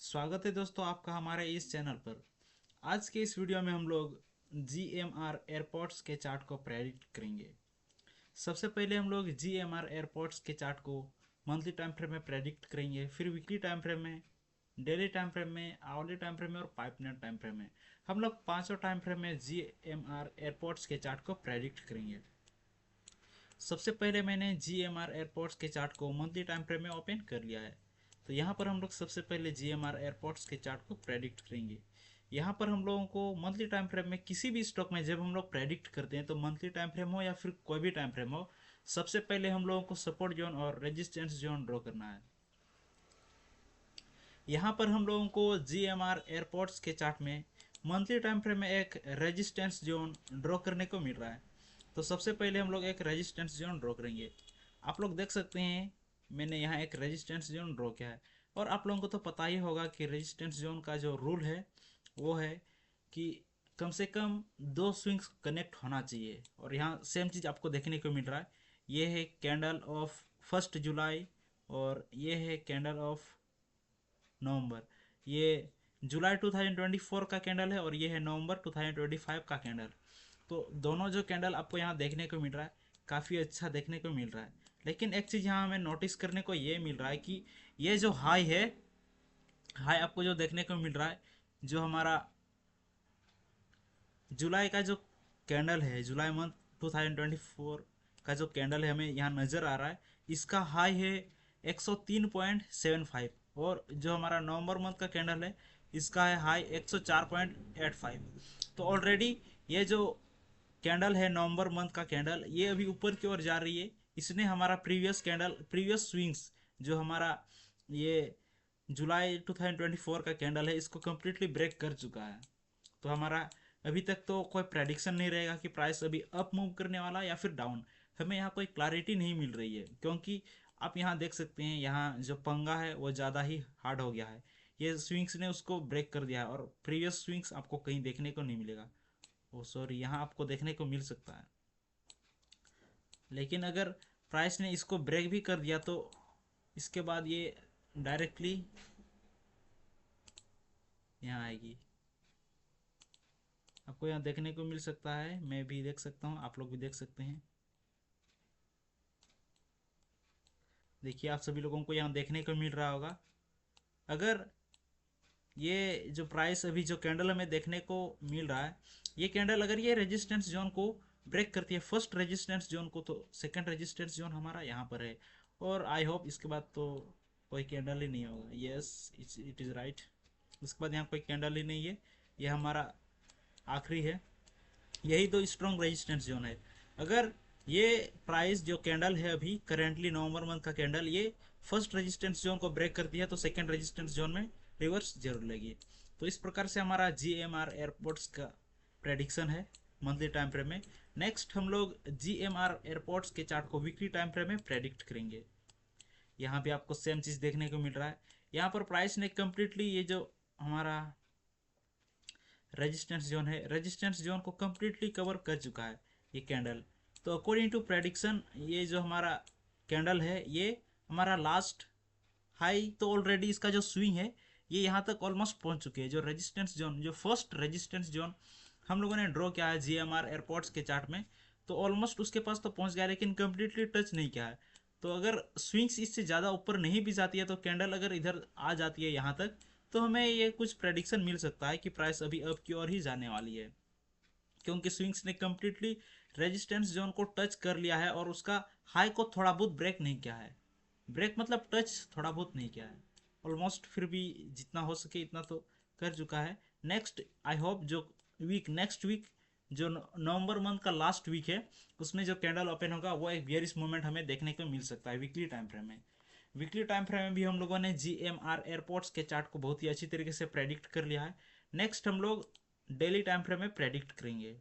स्वागत है दोस्तों आपका हमारे इस चैनल पर। आज के इस वीडियो में हम लोग GMR एयरपोर्ट्स के चार्ट को प्रेडिक्ट करेंगे। सबसे पहले हम लोग GMR एयरपोर्ट्स के चार्ट को मंथली टाइम फ्रेम में प्रेडिक्ट करेंगे, फिर वीकली टाइम फ्रेम में, डेली टाइम फ्रेम में, आवरली टाइम फ्रेम में और 5 मिनट टाइम फ्रेम में। हम लोग पाँचों टाइम फ्रेम में GMR एयरपोर्ट्स के चार्ट को प्रेडिक्ट करेंगे। सबसे पहले मैंने GMR एयरपोर्ट्स के चार्ट को मंथली टाइम फ्रेम में ओपन कर लिया है। तो यहाँ पर हम लोग सबसे पहले GMR एयरपोर्ट्स के चार्ट को प्रेडिक्ट करेंगे। यहाँ पर हम लोगों को मंथली टाइम फ्रेम में किसी भी स्टॉक में जब हम लोग प्रेडिक्ट करते हैं तो मंथली टाइम फ्रेम हो या फिर कोई भी टाइम फ्रेम हो, सबसे पहले हम लोगों को सपोर्ट जोन और रेजिस्टेंस जोन ड्रॉ करना है। यहाँ पर हम लोगों को GMR एयरपोर्ट्स के चार्ट में मंथली टाइम फ्रेम में एक रेजिस्टेंस जोन ड्रॉ करने को मिल रहा है। तो सबसे पहले हम लोग एक रेजिस्टेंस जोन ड्रॉ करेंगे। आप लोग देख सकते हैं मैंने यहाँ एक रेजिस्टेंस जोन ड्रॉ किया है। और आप लोगों को तो पता ही होगा कि रेजिस्टेंस जोन का जो रूल है वो है कि कम से कम दो स्विंग्स कनेक्ट होना चाहिए। और यहाँ सेम चीज़ आपको देखने को मिल रहा है। ये है कैंडल ऑफ 1 जुलाई और ये है कैंडल ऑफ नवंबर। ये जुलाई 2024 का कैंडल है और ये है नवंबर 2025 का कैंडल। तो दोनों जो कैंडल आपको यहाँ देखने को मिल रहा है काफ़ी अच्छा देखने को मिल रहा है। लेकिन एक चीज़ यहाँ हमें नोटिस करने को ये मिल रहा है कि ये जो हाई है, हाई आपको जो देखने को मिल रहा है, जो हमारा जुलाई का जो कैंडल है, जुलाई मंथ 2024 का जो कैंडल है हमें यहाँ नज़र आ रहा है, इसका हाई है 103.75। और जो हमारा नवंबर मंथ का कैंडल है इसका है हाई 104.85। तो ऑलरेडी ये जो कैंडल है नवंबर मंथ का कैंडल, ये अभी ऊपर की ओर जा रही है। इसने हमारा प्रीवियस कैंडल, प्रीवियस स्विंग्स जो हमारा ये जुलाई 2024 का कैंडल है इसको कम्प्लीटली ब्रेक कर चुका है। तो हमारा अभी तक तो कोई प्रेडिक्शन नहीं रहेगा कि प्राइस अभी अप मूव करने वाला या फिर डाउन। हमें यहाँ कोई क्लैरिटी नहीं मिल रही है, क्योंकि आप यहाँ देख सकते हैं यहाँ जो पंगा है वो ज़्यादा ही हार्ड हो गया है। ये स्विंग्स ने उसको ब्रेक कर दिया है और प्रीवियस स्विंग्स आपको कहीं देखने को नहीं मिलेगा। ओ सॉरी, यहाँ आपको देखने को मिल सकता है। लेकिन अगर प्राइस ने इसको ब्रेक भी कर दिया तो इसके बाद ये डायरेक्टली यहाँ आएगी। आपको यहाँ देखने को मिल सकता है, मैं भी देख सकता हूँ, आप लोग भी देख सकते हैं। देखिए आप सभी लोगों को यहाँ देखने को मिल रहा होगा। अगर ये जो प्राइस अभी जो कैंडल हमें देखने को मिल रहा है, ये कैंडल अगर ये रेजिस्टेंस जोन को ब्रेक करती है, फर्स्ट रेजिस्टेंस जोन को, तो सेकंड रेजिस्टेंस जोन हमारा यहाँ पर है। और आई होप इसके बाद तो कोई कैंडल ही नहीं होगा। Yes, it is right. उसके बाद यहाँ कोई कैंडल ही नहीं है, ये हमारा आखिरी है। यही तो स्ट्रॉन्ग रेजिस्टेंस जोन है। अगर ये प्राइस जो कैंडल है अभी करेंटली नवंबर मंथ का कैंडल, ये फर्स्ट रेजिस्टेंस जोन को ब्रेक करती है तो सेकंड रेजिस्टेंस जोन में रिवर्स जरूर लेगी। तो इस प्रकार से हमारा GMR एयरपोर्ट्स का प्रेडिक्शन है मंथली टाइम फ्रेम में। नेक्स्ट हम लोग GMR एयरपोर्ट्स के चार्ट को वीकली टाइम फ्रेम में प्रेडिक्ट करेंगे। यहाँ भी आपको सेम चीज़ देखने को मिल रहा है। यहाँ पर प्राइस ने कम्प्लीटली ये जो हमारा रेजिस्टेंस जोन है, रेजिस्टेंस जोन को कम्प्लीटली कवर कर चुका है ये कैंडल। तो अकॉर्डिंग टू प्रेडिक्शन ये जो हमारा कैंडल है ये हमारा लास्ट हाई, तो ऑलरेडी इसका जो स्विंग है ये यहाँ तक ऑलमोस्ट पहुँच चुके हैं। जो रेजिस्टेंस जोन, जो फर्स्ट रेजिस्टेंस जोन हम लोगों ने ड्रॉ किया है GMR एयरपोर्ट्स के चार्ट में, तो ऑलमोस्ट उसके पास तो पहुँच गया, लेकिन कम्प्लीटली टच नहीं किया है। तो अगर स्विंग्स इससे ज़्यादा ऊपर नहीं भी जाती है तो कैंडल अगर इधर आ जाती है यहाँ तक, तो हमें ये कुछ प्रेडिक्शन मिल सकता है कि प्राइस अभी अप की ओर ही जाने वाली है। क्योंकि स्विंग्स ने कम्प्लीटली रेजिस्टेंस जोन को टच कर लिया है और उसका हाई को थोड़ा बहुत ब्रेक नहीं किया है। ब्रेक मतलब टच थोड़ा बहुत नहीं किया है, ऑलमोस्ट फिर भी जितना हो सके इतना तो कर चुका है। नेक्स्ट आई होप जो वीक, नेक्स्ट वीक जो नवंबर मंथ का लास्ट वीक है उसमें जो कैंडल ओपन होगा वो एक बियरिश मूवमेंट हमें देखने को मिल सकता है वीकली टाइम फ्रेम में। वीकली टाइम फ्रेम में भी हम लोगों ने GMR एयरपोर्ट्स के चार्ट को बहुत ही अच्छी तरीके से प्रेडिक्ट कर लिया है। नेक्स्ट हम लोग डेली टाइम फ्रेम में प्रेडिक्ट करेंगे।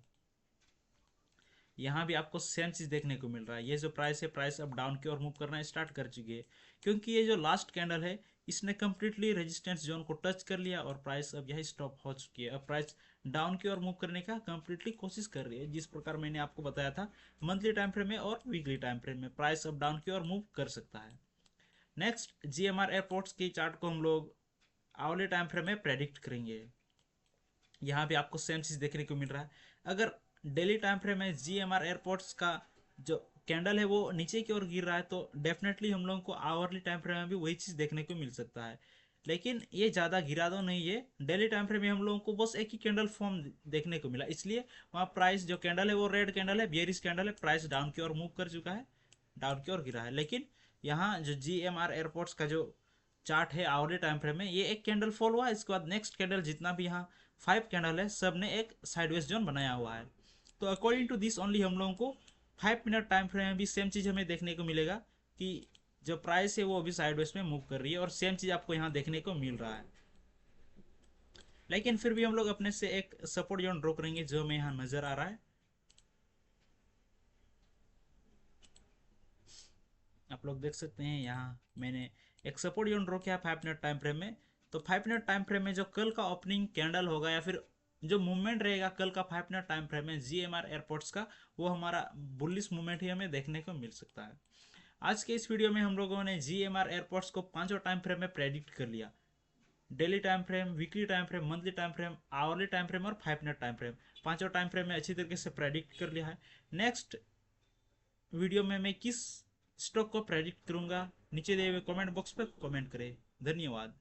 यहाँ भी आपको सेम चीज़ देखने को मिल रहा है। ये जो प्राइस है, प्राइस अब डाउन की ओर मूव करना स्टार्ट कर चुकी है, क्योंकि ये जो लास्ट कैंडल है इसने कम्प्लीटली रेजिस्टेंस जोन को टच कर लिया और प्राइस अब यही स्टॉप हो चुकी है। अब प्राइस डाउन की ओर मूव करने का कम्प्लीटली कोशिश कर रही है, जिस प्रकार मैंने आपको बताया था मंथली टाइम फ्रेम में और वीकली टाइम फ्रेम में प्राइस अब डाउन की ओर मूव कर सकता है। नेक्स्ट GMR एयरपोर्ट्स की चार्ट को हम लोग आवरली टाइम फ्रेम में प्रेडिक्ट करेंगे। यहाँ भी आपको सेम चीज़ देखने को मिल रहा है। अगर डेली टाइम फ्रेम में GMR एयरपोर्ट्स का जो कैंडल है वो नीचे की ओर गिर रहा है तो डेफिनेटली हम लोगों को आवरली टाइम फ्रेम में भी वही चीज़ देखने को मिल सकता है। लेकिन ये ज़्यादा गिरा तो नहीं है, डेली टाइम फ्रेम में हम लोगों को बस एक ही कैंडल फॉर्म देखने को मिला, इसलिए वहाँ प्राइस जो कैंडल है वो रेड कैंडल है, बियरिश कैंडल है, प्राइस डाउन की ओर मूव कर चुका है, डाउन की ओर गिरा है। लेकिन यहाँ जो GMR एयरपोर्ट्स का जो चार्ट है आवरली टाइम फ्रेम में, ये एक कैंडल फॉल हुआ, इसके बाद नेक्स्ट कैंडल जितना भी यहाँ 5 कैंडल है सब ने एक साइडवेज जोन बनाया हुआ है। तो अकॉर्डिंग टू दिस ओनली हम लोगों को 5 मिनट टाइम फ्रेम में भी सेम चीज़ हमें देखने को मिलेगा कि जो प्राइस है वो अभी साइडवेज में मूव कर रही है और सेम चीज़ आपको यहाँ देखने को मिल रहा है। लेकिन फिर भी हम लोग अपने से एक सपोर्ट जोन ड्रॉ करेंगे जो हमें यहाँ नज़र आ रहा है। आप लोग देख सकते हैं यहाँ मैंने एक सपोर्ट जोन ड्रॉ किया 5 मिनट टाइम फ्रेम में। तो 5 मिनट टाइम फ्रेम में जो कल का ओपनिंग कैंडल होगा या फिर जो मूवमेंट रहेगा कल का 5 मिनट टाइम फ्रेम में GMR एयरपोर्ट्स का, वो हमारा बुलिश मूवमेंट ही हमें देखने को मिल सकता है। आज के इस वीडियो में हम लोगों ने GMR एयरपोर्ट्स को पांचों टाइम फ्रेम में प्रेडिक्ट कर लिया। Daily time frame, weekly time frame, monthly time frame, hourly time frame और 5 मिनट टाइम फ्रेम, पांचों टाइम फ्रेम में अच्छी तरीके से प्रेडिक्ट कर लिया है। नेक्स्ट वीडियो में मैं किस स्टॉक को प्रेडिक्ट करूंगा, नीचे दिए हुए कमेंट बॉक्स पर कमेंट करें। धन्यवाद।